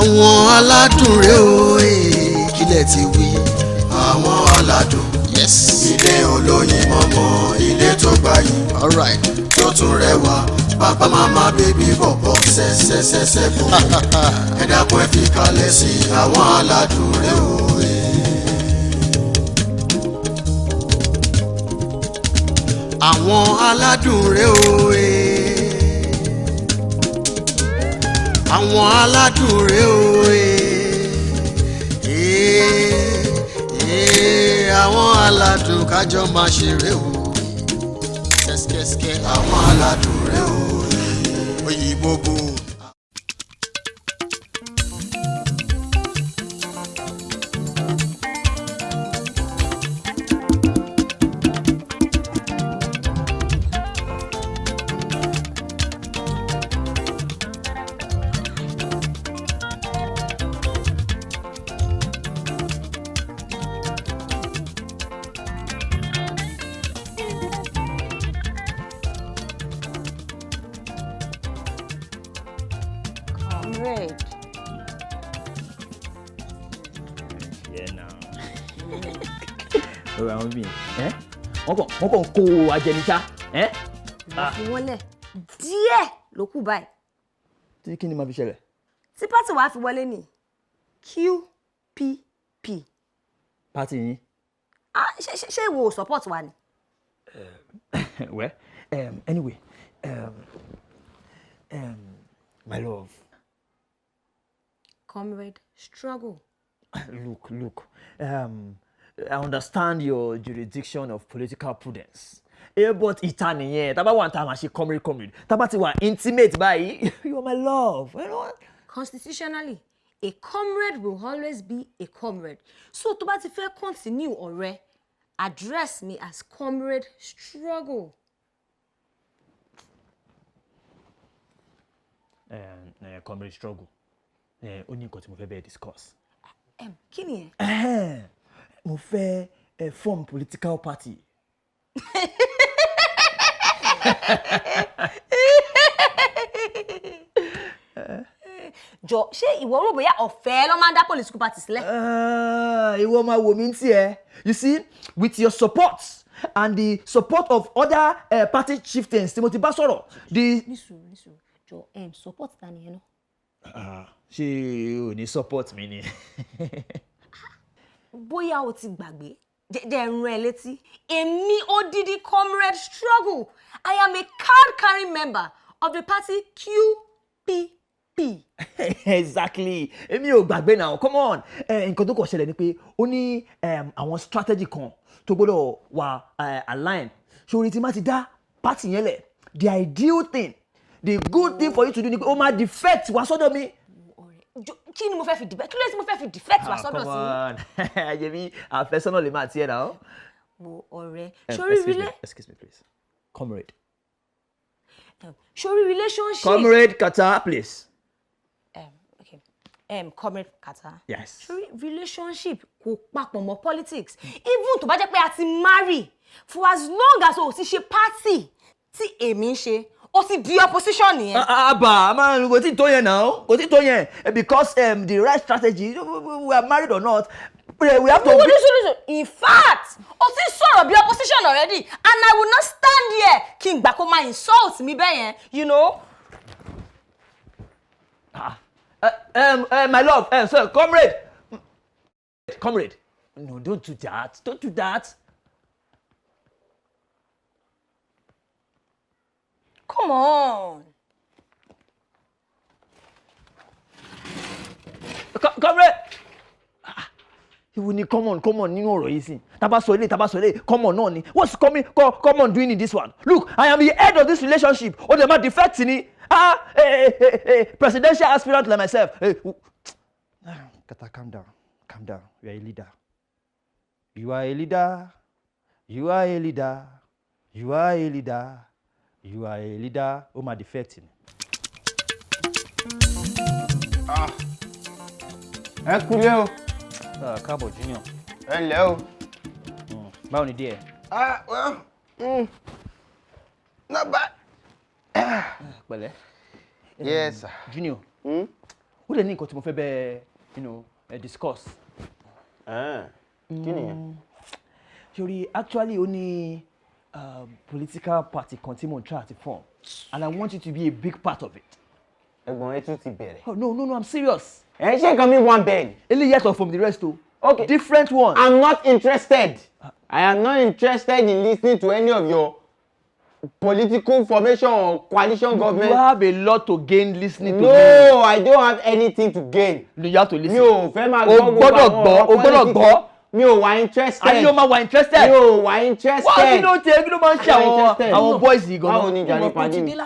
àwọn aládùn rẹ̀ o kílẹ̀ ti wí. àwọn aládùn ilé olóyin mọ́mọ́ ilé tó gbayì tó tún rẹwà bàbá màmá bébí bọ̀bọ̀ ṣẹ́ṣẹ́ṣẹ́ṣẹ́ bò ẹ dákun ẹ fi kalẹ̀ sí àwọn aládùn rẹ̀ o. àwọn aládùn rẹ̀ o àwọn aládùn rẹ̀ o àwọn aládùn kájọ máa ṣeré o kẹ́síkẹ́síkẹ́ àwọn aládùn rẹ̀ o òyìnbó bò. wọ́n kàn kó ajẹniṣá. wọ́n lẹ̀ díẹ̀ ló kù báyìí. tí kí ni máa fi ṣẹlẹ̀. tí pátì wàá fi wọlé ní QPP. pátì yín. ṣé ìwọ support wa ni. Well, anyway, my love. Comrade, struggle. Look. I understand your jurisdiction of political prudence. But ìta nìyẹn, tá bá wà níta máa ṣe comrade. Tá bá ti wà intimate báyìí, you are my love. You know what? Constitutionally, a comrade will always be a comrade. So tó bá ti fẹ́ continue ọ̀rẹ́, address me as comrade struggle. Comrade struggle. Ó ní nǹkan tí mo fẹ́ bẹ́ẹ̀ discuss. Kí ni ẹ? Mo fẹ́ form political party. Jọ ṣé ìwọ rò bóyá ọ̀fẹ́ ló máa ń dá political party sílẹ̀? Ìwọ máa wò mí tí ẹ. You see, with your support and the support of other party chieftains tí mo ti bá sọ̀rọ̀. Nísùúrù jọ support ta nìyẹn náà. Ṣé o ní support mi ni? Bóyá o ti gbàgbé jẹ́ rán ẹ létí èmi odidi comrade struggle. I am a card-carrying member of the party QPP. Exactly. Èmi ò gbàgbé now. Come on. Nǹkan tó kàn ṣẹlẹ̀ ni pé ó ní àwọn strategy kan tó gbọ́dọ̀ wà aligned. Ṣòrí tí má ti dá party yẹn lẹ̀, the ideal thing, the good thing for you to do ni pé ó máa defect wá sọ́dọ̀ mi. Kí ni mo fẹ́ fi defect? Kí ló tí mo fẹ́ fi defect wá sọ́dọ̀ sí? Come on. Yẹmi, àfẹ́sọ́nà lè máa tiẹ̀ náà. Wo ọ̀rẹ́. Ṣorí Excuse me, please. Comrade. Ṣorí relationship. Comrade Kata, please. Okay. Comrade Kata. Yes. Ṣorí relationship kò papọ̀ mọ́ politics. Even tó bá jẹ́ pé a ti marry for as long as o ti ṣe party tí èmi ń ṣe. O ti di opposition yẹn. Man, kò tí tó yẹn now. Kò tí tó yẹn. Because the right strategy, we are married or not, we have to... Listen. In fact, o ti sọ̀rọ̀ bí opposition already, and I will not stand here kí n gbà kó máa insult mi bẹ́ẹ̀ yẹn, you know. My love, sir, comrade. No, don't do that. Come on. Comrade. Ìwọ ni come on nínú ọ̀rọ̀ yìí sí. Tá bá sọ ilé, come on náà ni. What's come on doing in this one? Look, I am the head of this relationship. O dey ma defect ni. Presidential aspirant like myself. Kata, calm down. You are a leader. You are a leader. O ma defect ni. Ẹ kúlé o. Káàbọ̀ Junior. Ẹ ǹlẹ́ o. Báwo ni díẹ̀? Well, not bad. Pẹ̀lẹ́. Yes, sir. Junior. Ó ó dẹ̀ ní nǹkan tí mo fẹ́ bẹ́ẹ̀ discuss. Kí nìyẹn? Sori actually ó ní political party kan tí mo ń try to form and I want you to be a big part of it. Ẹ̀gbọ́n ẹ tún ti bẹ̀rẹ̀. Oh, no, I'm serious. Ẹ ṣe nǹkan mi one bed. Eléyìí yàtọ̀ from the rest o. Okay. Different one. I'm not interested. I am not interested in listening to any of your political formation or coalition government. You have a lot to gain listening to me. No, I don't have anything to gain. No, you have to listen. Mi ò fẹ́ máa O gbọ́dọ̀ gbọ́. Mi ò wà interested. Àní o máa wà interested. Mi ò wà interested. Wọ́n kí ló máa ń ṣe àwọn boys yìí gan-an. Báwo ni ìjà ní pàdé mi? Mo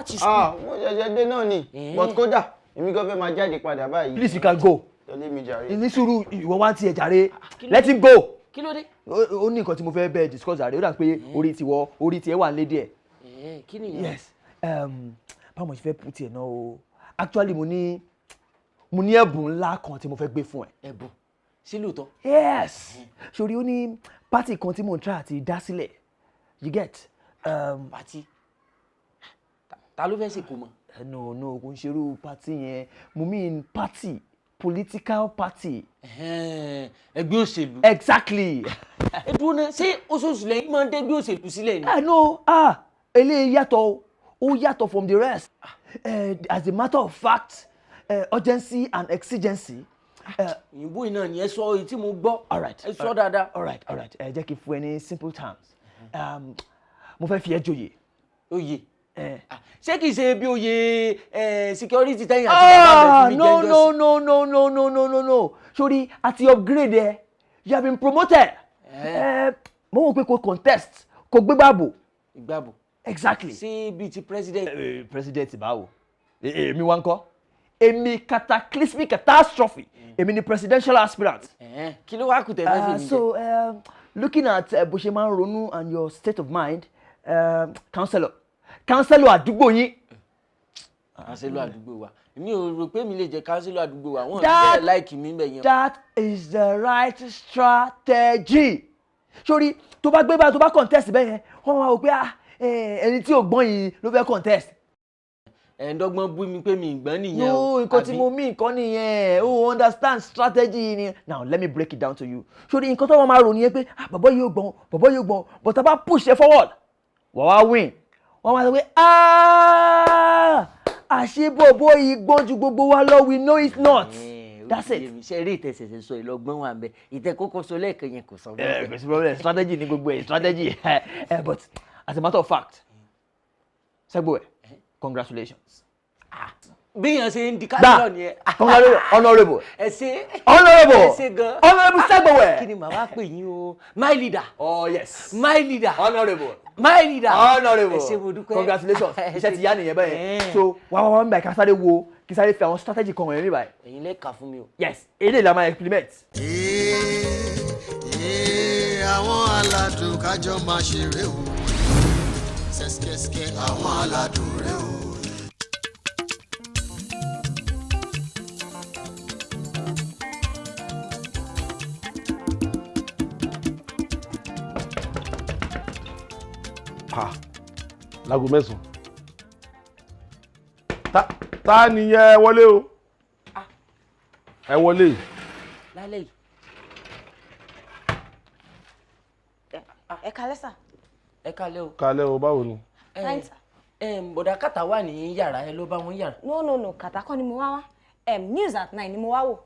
ṣẹ̀ṣẹ̀ dé náà ni. But kódà, èmi gan fẹ́ máa jáde padà báyìí. Please, you can go. Tọ́lé mi jàre. Ní sùúrù ìwọ wá tiẹ̀ jàre. Let him go. Kí ló dé? Ó ní nǹkan tí mo fẹ́ bẹ́ẹ̀ discuss àrẹ ó dà pé orí tiẹ̀ wà lédè ẹ̀. Kí nìyẹn? Yes. Báwo mo ṣe fẹ́ put ẹ̀ náà o? Actually mo ní ẹ̀bùn ńlá kan tí mo fẹ́ gbé fún ẹ. Ẹ̀bùn sí lóòótọ́. Yes. Sori ó ní party kan tí mo ń try àti dá sílẹ̀. You get? Party. Ta ló fẹ́ ṣe kò mọ̀? No, kò ń ṣerú party yẹn. Mo mean party. Political party. Ẹgbẹ́ òṣèlú. Exactly. Ẹdúró náà ṣé oṣooṣù lẹ́yìn máa ń dé ẹgbẹ́ òṣèlú sílẹ̀ ni? No, eléyìí yàtọ̀ ó yàtọ̀ from the rest. As a matter of fact, urgency and exigency. Òyìnbó iná ni ẹ sọ èyí tí mo gbọ́. Alright. Ẹ sọ dáadáa. Alright. Jẹ́ kí n fún ẹ ní simple terms. Mo fẹ́ fi ẹ́ joyè. Oyè. Ṣé kìí ṣe bí oyè security tẹ́yìn àti bàbá bẹ̀rẹ̀ fi mi jẹ́ No. Sori àti upgrade ẹ. You have been promoted. Mo wò pé kò contest kò gbé gbàbò. Ìgbàbò. Exactly. Ṣé bíi ti president. President báwo? Èmi wá ń kọ́. Èmi cataclysmic catastrophe. Èmi ni presidential aspirant. Kí ló wá kù tẹ̀lé fi mi jẹ́? So looking at bó ṣe máa ń ronú and your state of mind, councillor àdúgbò yín. Councillor àdúgbò wa. Mi ò rò pé mi lè jẹ́ councillor àdúgbò wa. Wọ́n bẹ̀rẹ̀ like mi bẹ̀ yẹn. That is the right strategy. Sori tó bá gbé báyìí tó bá contest bẹ́ẹ̀ yẹn wọ́n máa wò pé ẹni tí ò gbọ́n yìí ló fẹ́ contest. Ẹ̀ẹ́dọ́gbọ́n bú mi pé mi ìgbọ́n nìyẹn o. No, nǹkan tí mo mí nǹkan nìyẹn. O understand strategy ni. Now let me break it down to you. Sori nǹkan tó wọ́n máa rò nìyẹn pé bàbá yóò gbọ́n but tá a bá push ẹ forward wà wá win. Wọ́n máa sọ pé àṣebọ̀bọ̀ yìí gbọ́n ju gbogbo wa lọ, we know it's not. That's it. Ṣé eré ìtẹ̀sẹ̀sẹ̀ sọ ìlọgbọ́n wà ń bẹ ìtẹ̀kọ́kọ́ sọ lẹ́ẹ̀kan yẹn kò sọ bẹ́ẹ̀. Kò sí problem, strategy ni gbogbo ẹ̀ strategy. But as a matter of fact Segbo congratulations. Bí yẹn ṣe ń di kájọ nìyẹn. Honourable. Ẹ ṣé. Honourable Segbo. Kí ni màá wá pè yín o? My leader. Oh yes. My leader. Honourable. My leader. Honourable. Ẹ ṣé mo dúpẹ́. Congratulations. Iṣẹ́ ti yá nìyẹn bẹ́ẹ̀. So wá ń bá ìka sáré wo kí sáré fi àwọn strategy kan wọ̀nyẹn mi báyìí. Ẹ̀yin lè kà fún mi o. Yes, èdè la máa implement. Àwọn aládùn kájọ máa ṣeré o. Ṣẹ́ṣkẹ́ṣkẹ́ àwọn aládùn rẹ o. Lágo mẹ́sàn-án. Ta ni ẹ wọlé o? Ẹ wọlé. Lálẹ́ yìí. Ẹ kálẹ́ sà. Ẹ kálẹ́ o. Kálẹ́ o, báwo ni? Fine sà. Bọ̀dà kàtà wà ní yàrá ẹ ló bá wọn yàrá. No, kàtà kọ́ ni mo wá wá. News at 9 ni mo wá wò.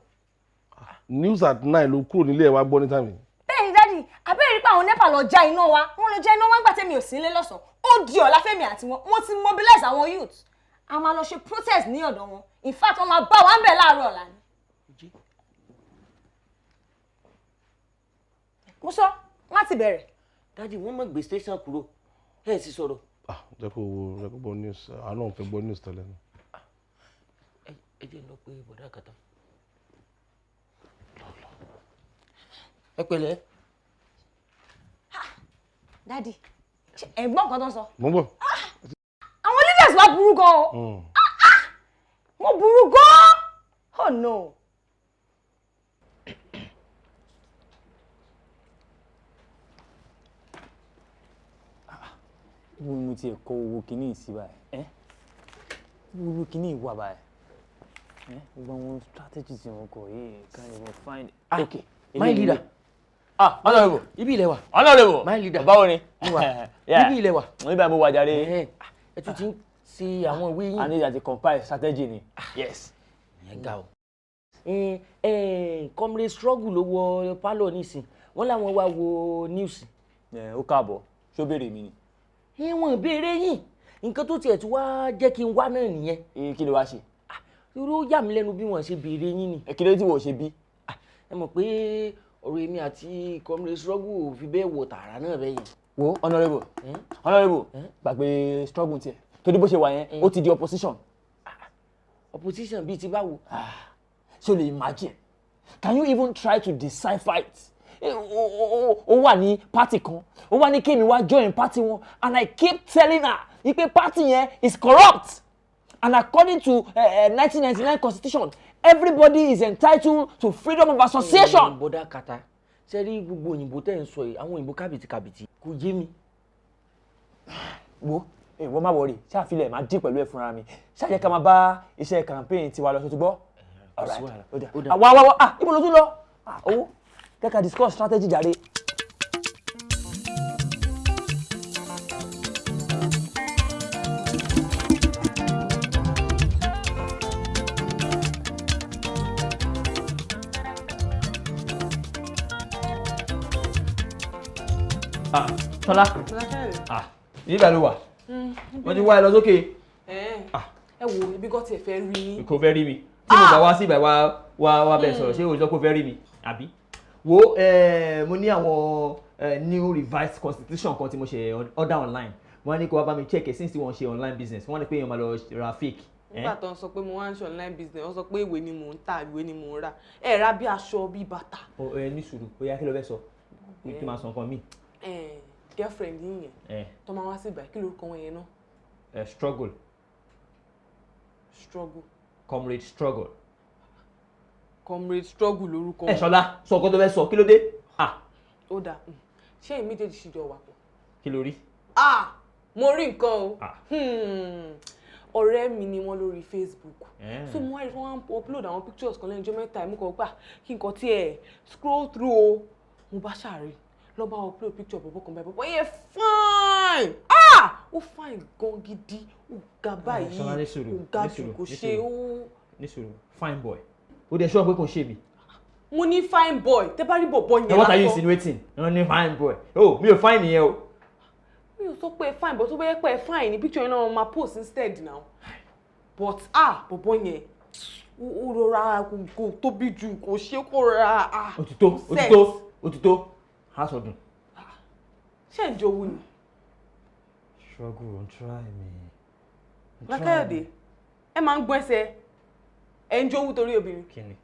News at 9 ló kúrò nílé ẹ wá gbọ́ ní tàmí. Bẹ́ẹ̀ni dádì, abẹ́rẹ́ rí pé àwọn NEPA lọ já iná wa. Wọ́n lọ já iná wa nígbà tẹ́mi ò sí nílé lọ́sàn-án. Ó di ọ̀la fẹ́mi àti wọn. Wọ́n ti mobilize àwọn youth. A máa lọ ṣe protest ní ọ̀dọ̀ wọn. In fact, wọ́n máa bá wa ń bẹ̀ láàárọ̀ ọ̀la ni. Mo sọ, wọ́n ti bẹ̀rẹ̀. Dádì wọ́n mọ̀ gbé station kúrò. Ẹ sì sọ̀rọ̀. Jẹ́ kó gbọ́ news. Àánú òun fẹ́ gbọ́ news tẹ́lẹ̀ náà. Ẹ jẹ́ lọ pé bọ̀dà kàtà. Ẹ pẹ̀lẹ́. Dádì, ẹ̀gbọ́n kan tó ń sọ. Mo ń bọ̀. Àwọn leaders wa burú gan o. Wọ́n burú gan. Oh no. Mo ti ẹ̀ kọ owó kìíní sí báyìí. Owó kìíní wà báyìí. gbogbo àwọn strategies wọn kọ yìí can even find. Okay, my leader. Honorable. Ibi ilẹ̀ wa. Honorable. My leader. Báwo ni? Ibi ilẹ̀ wa. Mo ní báyìí mo wà jàre. Ẹ tún ti ń ṣe àwọn ìwé yín. I need to compile strategy ni. Yes. Ìyẹn ga o. Comrade struggle ló wọ pálọ̀ nísìn. Wọ́n láwọn wá wo news. Ó káàbọ̀. Ṣó béèrè mi ni? Wọ́n béèrè yín. Nǹkan tó tiẹ̀ tí wá jẹ́ kí n wá náà nìyẹn. Kí ló wá ṣe? Irú yà mí lẹ́nu bí wọ́n ṣe béèrè yín ni. Kí ló tí wọ́n ṣe bí? Ẹ mọ̀ pé ọ̀rọ̀ èmi àti comrade struggle ò fi bẹ́ẹ̀ wọ tààrà náà bẹ́ẹ̀ yẹn. Wo honorable gbàgbé struggle tiẹ̀ torí bó ṣe wà yẹn ó ti di opposition. Opposition bíi ti báwo? So lè imagine, can you even try to decipher it? Ó wà ní party kan ó wà ní kémi wá join party wọn and I keep telling her ipe party yẹn is corrupt and according to 1999 constitution everybody is entitled to freedom of association. Bọ́dà kata ṣe rí gbogbo òyìnbó tẹ́ ń sọ yìí àwọn òyìnbó kàbìtì kò yé mi. Wo wọ́n má wọrí ṣáàfilẹ̀ máa dín pẹ̀lú ẹ̀ fúnra mi ṣáàjẹ́ ká máa bá iṣẹ́ campaign tiwa lọ ṣe tó gbọ́. Wá ibo ló tún lọ? Owó kẹ́ka discuss strategy jàre. Ṣọlá nígbà ló wà wọ́n ti wá ẹ lọ sókè. Ẹ wo ibi kan tiẹ̀ fẹ́ rí yín. Kò fẹ́ rí mi tí mo bá wá sí ìgbà wá bẹ́ẹ̀ sọ̀rọ̀ ṣé o sọ pé ó fẹ́ rí mi àbí. Wo mo ní àwọn new revised constitution kan tí mo ṣe order online wọ́n ní kó wá bá mi check since wọ́n ṣe online business wọ́n ní pé èèyàn máa lọ ra fake. Nígbà tó ń sọ pé mo wá ń ṣe online business wọ́n sọ pé ìwé ni mò ń tà ìwé ni mò ń rà ẹ ra bí aṣọ bí bàtà. Ní sùúrù ó yá kí ló fẹ́ sọ kí máa sọ nǹkan míì. Girlfriend yín yẹn tó máa wá sí ìgbà kí lórúkọ wọn yẹn náà. Struggle. Comrade struggle. Comrade struggle lórúkọ wọn. Ṣọlá sọ nǹkan tó fẹ́ sọ kí ló dé. Ó dáa ṣé èmi méjèèjì ṣì jọ wà pọ̀. Kí ló rí. Mo rí nǹkan o ọ̀rẹ́ mi ni wọ́n lórí Facebook so mo wá rí wọ́n upload àwọn pictures kan lẹ́yìn ọjọ́ mẹ́ta mo kàn gbà kí nǹkan tí ẹ̀ scroll through o mo bá ṣàárẹ̀ lọ bá upload picture bọ̀bọ̀ kan báyìí bọ̀bọ̀ yẹn fine ó fine gan gidi ó ga báyìí ó ga jù kò ṣe ó. Nísòro fine boy ó dẹ̀ ṣọ́ pé kò ṣe mi. Mo ní fine boy tẹ́ bá rí bọ̀bọ̀ yẹn lásán. What are you insinuating? Wọ́n ní fine boy mi ò fine nìyẹn o. Mi ò sọ pé fine but tó bá yẹ pé fine ni picture yẹn náà máa post instead now but bọ̀bọ̀ yẹn ó rọra kò tóbi jù kò ṣe kó rọra. Òtítọ́ house ọdún. Ṣé ń jowú ni. Struggle don't try me. Lákàyọ̀dé ẹ máa ń gbọ́ ẹsẹ̀ ẹ ń jowú torí obìnrin. Kí ni.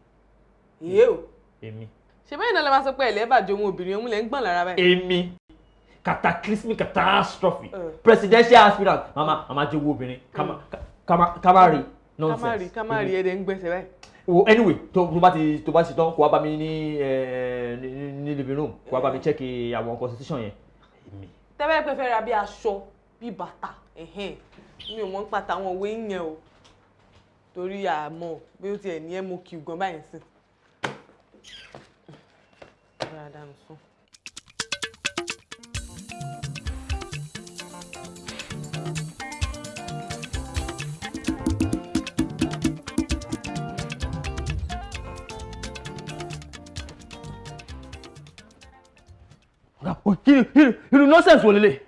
Ìyé o. Èmi. Ṣé bẹ́ẹ̀ náà lè máa sọ pé ẹ̀lẹ́ bàjẹ́ ohun obìnrin ọ̀hún lẹ́ ń gbọ̀n lára báyìí. Èmi cataclysmic catastrophe presidential aspirant mama jowó obìnrin kamari nonsense. Kamari ẹ̀dẹ̀ ń gbẹ̀sẹ̀ báyìí. Anyway tó bá ti tán kó wá bá mi ní living room kó wá bá mi check àwọn constitution yẹn. Tẹ́wẹ́ pé fẹ́ ra bí aṣọ bí bàtà mi ò mọ̀ ń pàtà àwọn òwe yẹn o torí àmọ́ bí ó tiẹ̀ ní MOQ gan báyìí sí. Irú nonsense wo lélẹ̀?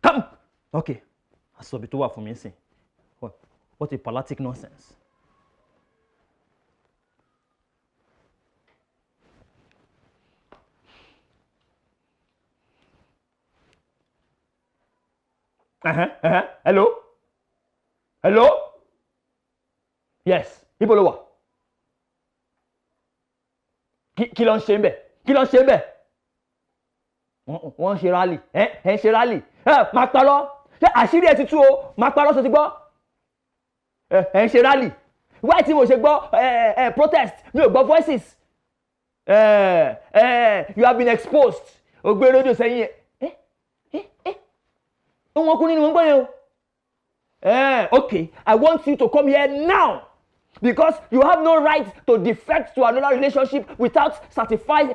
Come. Okay. Aṣọ́bi tó wà fún mi ń sìn. What a palatic nonsense. Hello? Hello? Yes. Ibo ló wà? Kí ló ń ṣe ń bẹ̀? Kí ló ń ṣe ń bẹ̀? Wọ́n ń ṣe rally. Ẹ ń ṣe rally. Máa parọ́. Ṣé àṣírí ẹ ti tú o? Máa parọ́ sọ ti gbọ́? Ẹ ń ṣe rally. Why tí mo ṣe gbọ́ protest? Mi ò gbọ́ voices. You have been exposed. O gbé rédíò sẹ́yìn ẹ̀. Ohun ọkùnrin ni mo ń gbọ́ yẹn o. Okay, I want you to come here now. Because you have no right to defect to another relationship without satisfying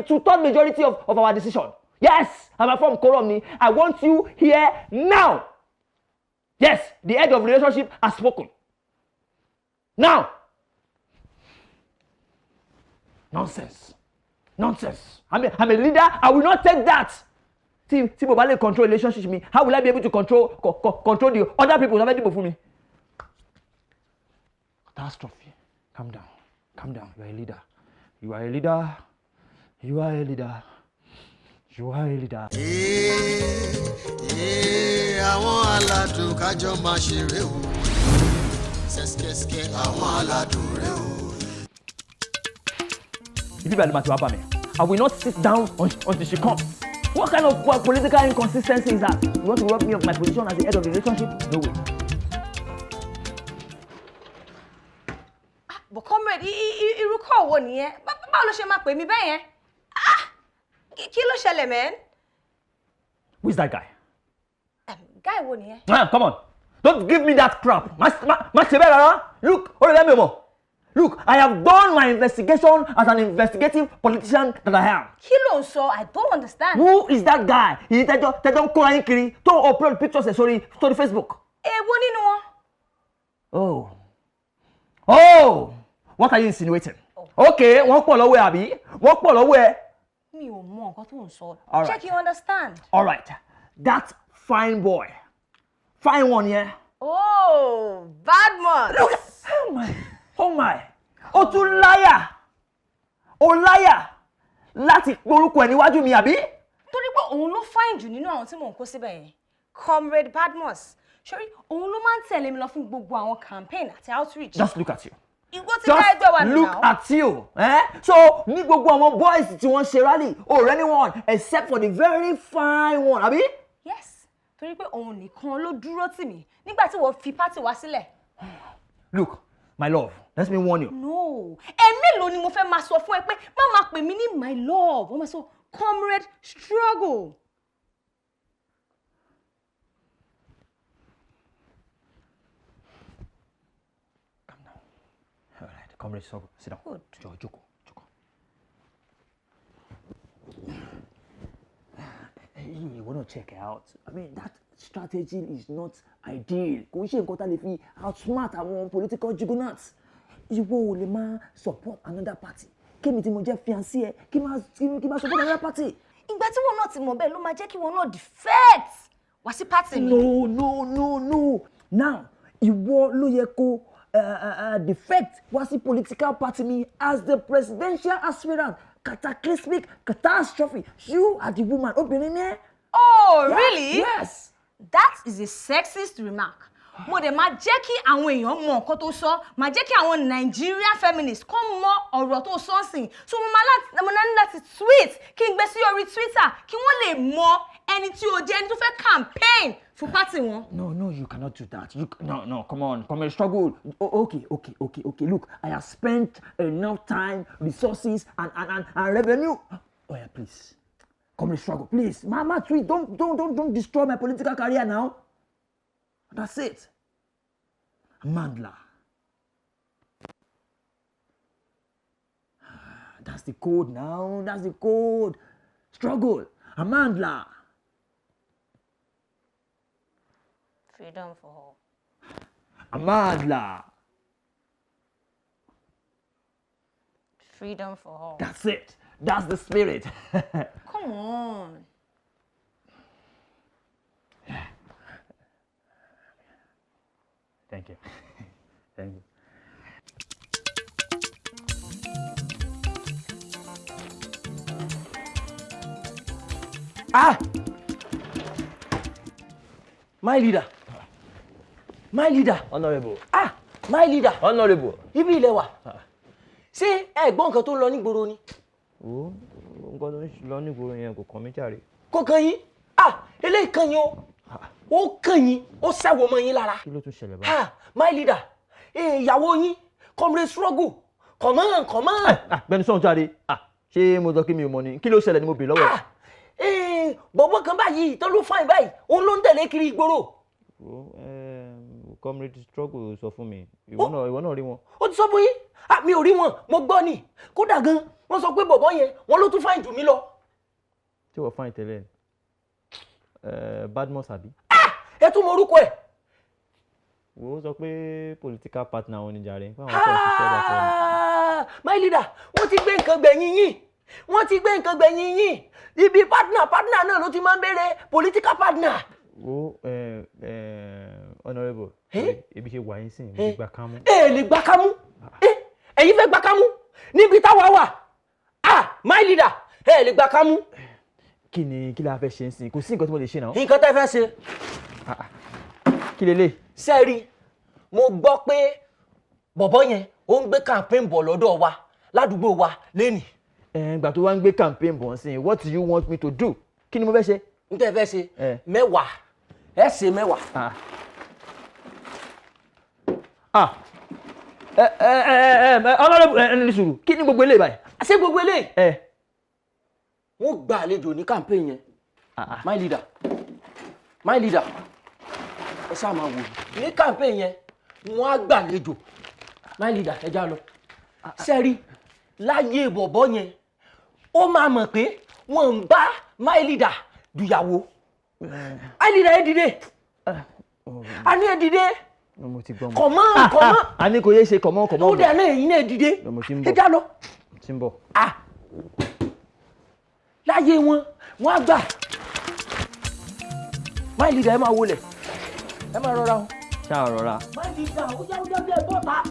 two-thirds majority of our decision. Yes, I'm from Koromni. I want you here now. Yes, the head of relationship has spoken. Now. Nonsense. Nonsense. I'm a leader. I will not take that. See, mobile control relationship with me. How will I be able to control the other people that do for me? Catastrophe. Calm down. Calm down. You are a leader. You are a leader. You are a leader. You are a leader. Àwọn aládùn kájọ máa ṣeré o. Sẹ́sikẹ́sikẹ́ àwọn aládùn rẹ o. If you I will not sit down until she comes. What kind of political inconsistency is that? You want to rob me of my position as the head of the relationship? No way. But comrade, irú call wo nìyẹn? Báwo ló ṣe máa pè mí bẹ́ẹ̀ yẹn? Kí ló ṣẹlẹ̀, man? Who is that guy? Guy wo nìyẹn? Come on. Don't give me that crap. Look, I have done my investigation as an investigative politician that I am. Kí ló ń sọ? I don't understand. Who is that guy? Tẹ́jọ́ kó ayé kiri tó upload pictures sórí Facebook. Èwo nínú wọn? Oh! What are you insinuating? Okay, wọ́n pọ̀ lọ́wọ́ ẹ àbí? Wọ́n pọ̀ lọ́wọ́ ẹ. Mi ò mọ nǹkan tó ń sọ. All right. Check you understand. All right. That fine boy. Fine one, yeah? Oh, bad Look! Oh my! O tún láyà! O láyà! Láti porúkọ ẹ̀ níwájú mi àbí? Torí pé òun ló fine jù nínú àwọn tí mò ń kó síbẹ̀ yẹn. Comrade Badmus. Ṣorí òun ló máa ń tẹ̀lé mi lọ fún gbogbo àwọn campaign àti outreach. Just look at you. Ìwọ ti ká ẹgbẹ́ wa nù náà. Just look at you. So, ní gbogbo àwọn boys tí wọ́n ṣe rally, anyone except for the very fine one, àbí? Yes. Torí pé òun nìkan ló dúró tì mí nígbà tí wọ́n fi party wá sílẹ̀. Look, my love, let me warn you. No. Mélòó ni mo fẹ́ máa sọ fún ẹ pé má máa pè mí ní my love. Wọ́n máa sọ comrade struggle. Calm down. All right, comrade struggle. Sit down. Good. Joko. You want to check it out. I mean, that strategy is not ideal. Kò ń ṣe nǹkan tá lè fi outsmart àwọn political juggernauts. Ìwọ ò lè máa support another party. Kémi tí mo jẹ́ fiancé ẹ, kí máa support another party. Ìgbà tí wọn náà ti mọ̀ bẹ́ẹ̀ ló máa jẹ́ kí wọn náà defect wá sí party mi. No. Now, ìwọ ló yẹ kó defect wá sí political party mi as the presidential aspirant. Cataclysmic catastrophe. You are the woman. Obìnrin ni. Oh, really? Yes. That is a sexist remark. Mo dẹ̀ máa jẹ́ kí àwọn èèyàn mọ nǹkan tó sọ, máa jẹ́ kí àwọn Nigerian feminists kọ́ mọ ọ̀rọ̀ tó sọ sìn. So mo ní láti tweet kí n gbé sí orí Twitter kí wọ́n lè mọ ẹni tí ó jẹ́ ẹni tó fẹ́ campaign fún party wọn. No, you cannot do that. No, come on, struggle. Okay. Look, I have spent enough time, resources, and revenue. Oh yeah, please. Come on, struggle, please. Mama, tweet. Don't destroy my political career now. That's it. Amandla. That's the code now. That's the code. Struggle. Amandla. Freedom for all. Amandla. Freedom for all. That's it. That's the spirit. Come on. Thank you. Thank you. My leader. Honorable. My leader. Honorable. Ibi ilẹ̀ wa. Ṣé ẹ gbọ́ nǹkan tó ń lọ nígboro ni? Nǹkan tó ń lọ nígboro yẹn kò kàn mí jàre. Kò kàn yín. Eléyìí kàn yín o. Ó kàn yín, ó ṣàwọ̀ mọ́ yín lára. Kí ló tún ṣẹlẹ̀ báyìí? My leader. Ìyàwó yín, comrade struggle. Come on. Gbẹ́nu sọ̀rọ̀ jáde. Ṣé mo sọ kí mi ò mọ̀ ni? Kí ló ṣẹlẹ̀ ni mo bèèrè lọ́wọ́ ẹ̀? Bọ̀bọ̀ kan báyìí tó ló fáìn báyìí, òun ló ń tẹ̀lé kiri ìgboro. comrade struggle sọ fún mi ìwọ náà rí wọn. ó ti sọ fún yín mi ò rí wọn mo gbọ́ ni kódà gan wọ́n sọ pé bọ̀bọ́ yẹn wọ́n ló tún fáìn jù mí lọ. tí wọ́n fáìn tẹ́lẹ̀ Badmus àbí. ẹ tún mọ orúkọ ẹ̀. wo sọ pé political partner wọn ni jàre pé àwọn tó ń ṣiṣẹ́ bá fẹ́ mi. my leader wọ́n ti gbé nǹkan gbẹ̀yìn yín wọ́n ti gbé nǹkan gbẹ̀yìn yín ibi partner náà ló ti máa ń béèrè political partner. wo honourable ebi ṣe wà yín sìn mo ti gbà kámú. lè gbà kámú ẹ̀yin fẹ́ gbà kámú níbi táwa wà my leader lè gbà kámú. kí la fẹ́ ṣe ń sìn kò sí nǹkan tí mo lè ṣe náà. nǹkan tẹ́ fẹ́ ṣe. kí lélẹ̀. sẹ́ẹ̀rì mo gbọ́ pé bọ̀bọ́ yẹn ó ń gbé campaign bọ̀ lọ́dọ̀ wa ládùúgbò wa lẹ́nìí. ìgbà tó wá ń gbé campaign bọ̀ sí what do you want me to do kí ni mo fẹ́ ṣe. n tẹ́ fẹ́ ṣe mẹ́wàá ẹ ṣe mẹ́wàá. ọlọ́run ẹni sùúrù kí ni gbogbo eléyìí báyìí. ṣé gbogbo eléyìí. wọ́n gba àlejò ní campaign yẹn. my leader ẹ ṣáà máa wò ní campaign yẹn wọ́n á gbàlejò my leader ẹ já lọ. sẹ́rí láyé bọ̀bọ̀ yẹn ó máa mọ̀ pé wọ́n ń bá my leader dùyàwó. my leader ẹ dìde a ní ẹ dìde kọ̀mọ́. a ní kò yé ṣe kọ̀mọ́. ó dẹ̀ náà èyí náà dìde ẹ já lọ. tí ń bọ̀. láyé wọn á gbà my leader ẹ máa wọlé ẹ máa rọra o. ṣáà rọra. my leader ó yá bí ẹ bọ́ta.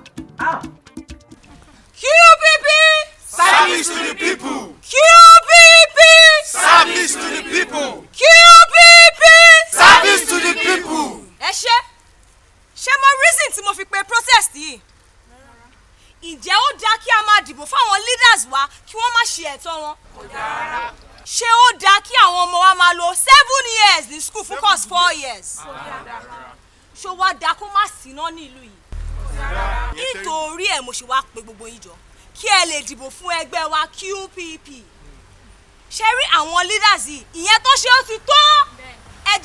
QPP! Service to the people. QPP! Service to the people. QPP! Service to the people. Ẹ ṣé mo reason tí mo fi pe protest yìí? Ǹjẹ́ ó dáa kí a máa dìbò fáwọn leaders wa kí wọ́n má ṣe ẹ̀tọ́ wọn? Ṣé ó dáa kí àwọn ọmọ wa máa lò 7 years ní school fún course 4 years? Ṣé ó wá dáa kó má síná ní ìlú yìí? Nítorí ẹ̀ mo ṣe wá pe gbogbo yín jọ kí ẹ lè dìbò fún ẹgbẹ́ wa QPP. Ṣé rí àwọn leaders yìí ìyẹn tó ṣe ó ti tó? Ẹ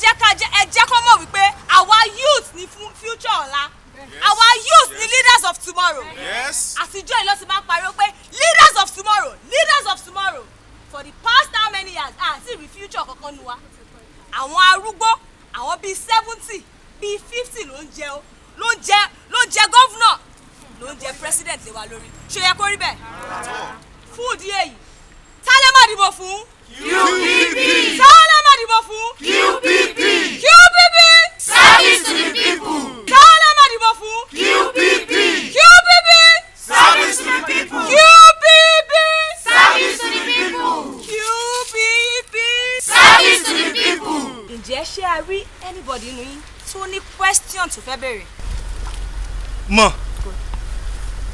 jẹ́ kó mọ̀ wípé àwa youth ní future ọ̀la. Our youth ni leaders of tomorrow. Yes. Àtijọ́ ìlọ ti máa ń pariwo pé leaders of tomorrow, leaders of tomorrow. For the past how many years àti rí future kankan nu wa. Àwọn arúgbó, àwọn bíi 70, bíi 50 ló ń jẹ governor, ló ń jẹ president lé wa lórí. Ṣé yẹ kó rí bẹ́ẹ̀? Fún ìdí èyí, ta lẹ máa dìbò fún? QPP. Ta lẹ máa dìbò fún? QPP. QPP. Service to the people. Ta lẹ máa dìbò fún? QPP. QPP. Service to the people. QPP. Service to the people. QPP. Service to the people. Ǹjẹ́ ṣé a rí anybody nínú yín tó ní question tó fẹ́ béèrè? Mọ̀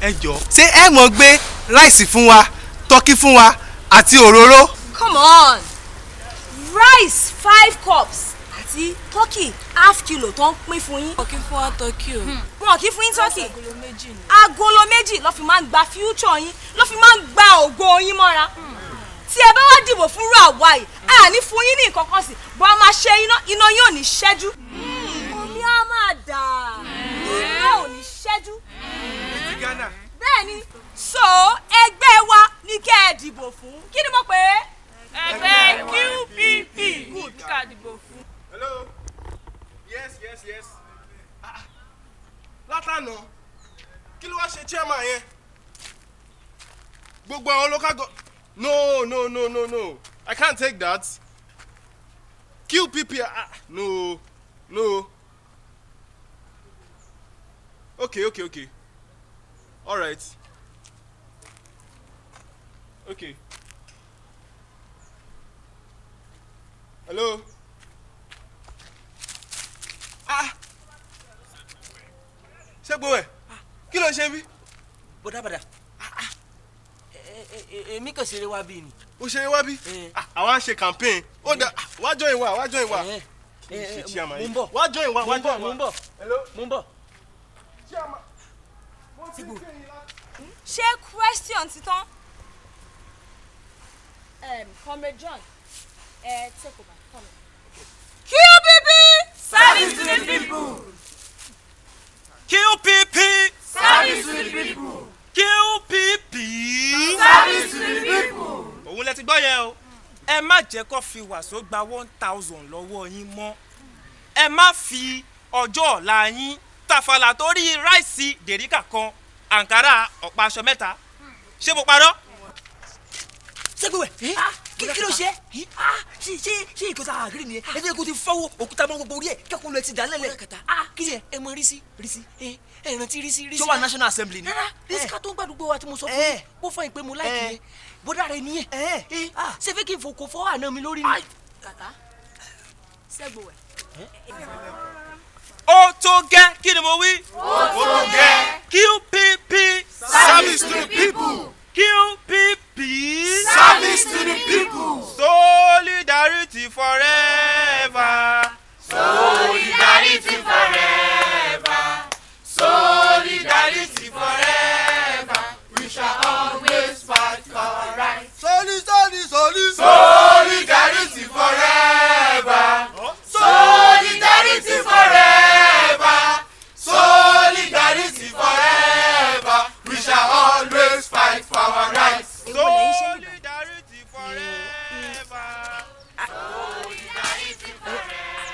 ẹ jọ̀ọ́ ṣé ẹ mọ̀ gbé ráìsì fún wa tọ́kì fún wa àti òróró. Come on, rice 5 cups àti turkey ½ kilo tó ń pín fún yín. Wọ́n kì í fún wa turkey o. Wọn kì í fún yín turkey. Agolo méjì ni. Agolo méjì ló fi máa ń gba future yín, ló fi máa ń gba ògo yín mọ́ra. Tí ẹ bá wá dìbò fún àwa yìí, a ní fún yín ní nǹkan kan sí, bó a máa ṣe iná yóò ní ṣẹ́jú. Omi á máa dà, iná ò ní ṣẹ́jú. Bẹ́ẹ̀ni, so ẹgbẹ́ wa ní kẹ́ ẹ dìbò fún. Kí ni mo pè é? Ẹgbẹ́ QPP. Good ká dìbò fún. Hello. Yes. Látànà kí ló wá ṣe chairman yẹn? Gbogbo àwọn local go. No. I can't take that. QPP. No. Okay. All right. Okay. Hello. Ṣé gbọ́ ẹ̀? Kí ló ṣe bí? bọ̀dá èmi kàn ṣeré wá bí ni. Ó ṣeré wá bí? Àwa ń ṣe campaign. Ó dá wá join wa. mo ń bọ̀. Wá join wa. mo ń bọ̀. Hello. mo ń bọ̀. Chairman. Mo ti ṣe yín lá. Ṣé question ti tán? Comrade John, take over. Come on. QPP! Service to the people. ti gbọ́ yẹn o ẹ má jẹ́ kó fi wàsó gba 1,000 lọ́wọ́ yín mọ́ ẹ má fi ọjọ́ ọ̀la yín tàfàlà torí ráìsì dèríkà kan àǹkárá ọ̀pá aṣọ mẹ́ta ṣé mo parọ́. Sẹ́gbẹ̀wẹ̀ kí ló ṣe ṣé ìkọta àgírí nìyẹn ẹ fẹ́ kó ti fọwọ́ òkúta mọ́ gbogbo orí ẹ̀ kẹ́kọ̀ọ́ lọ ti dà lẹ́lẹ̀ kí ni ẹ mọ rísí ẹ rántí rísí. ṣé wà National Assembly ni. rárá rísí ká tó ń gbàdúgbò wa tí mo sọ fún yín bó fọ ìpè mo láìpẹ́ yẹn bódà rẹ nìyẹn ṣe fẹ́ kí n fò fọ́ àná mi lórí ni. kàtà Sẹ́gbẹ̀wẹ̀. ó tó gẹ́ kí ni mo wí. ó tó gẹ́. QPP Service to the people. QPP Service to the people. Solidarity forever. Solidarity forever. Solidarity forever. We shall always fight for our rights. Solidarity forever. Solidarity forever. Solidarity forever. We shall always fight for our rights. Solidarity forever.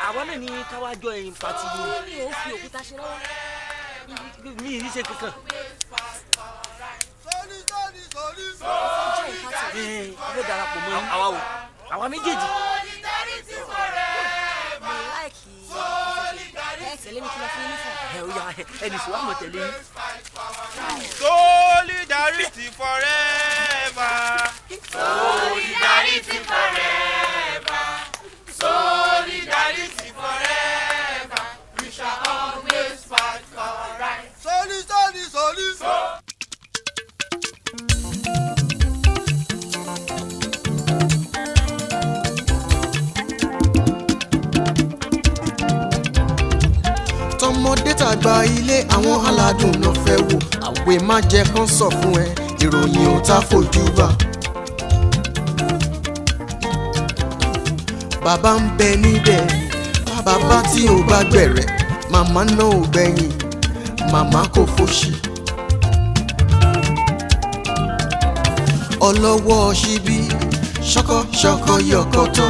àwọn náà ní káwá jọ ẹ̀yìn pàtì yìí. mi ò fi òkúta ṣe lọ́wọ́. mi ì ní ṣe kankan. ilé darapọ̀ mọ́ yín. àwa o àwa méjèèjì. mo láìkì ẹ tẹ̀lé mi kí lọ fún uniform. ẹ ó yá ẹnì sọ wà mọ̀ tẹ̀lé yín. Solidarity forever. Solidarity forever. Solidarity forever. We shall always fight for our rights. Solidarity. Tọmọdé tàgbà ilé àwọn aládùn ló fẹ́ wò àwẹ̀ má jẹ́ kán sọ fún ẹ ìròyìn ò tá fojú bá. Bàbá ń bẹ níbẹ̀ bàbá tí ò bá gbẹ̀rẹ̀ màmá náà ò gbẹ̀yìn màmá kò fòṣì. Ọlọ́wọ́ ṣíbí ṣọkọ yọkọtọ̀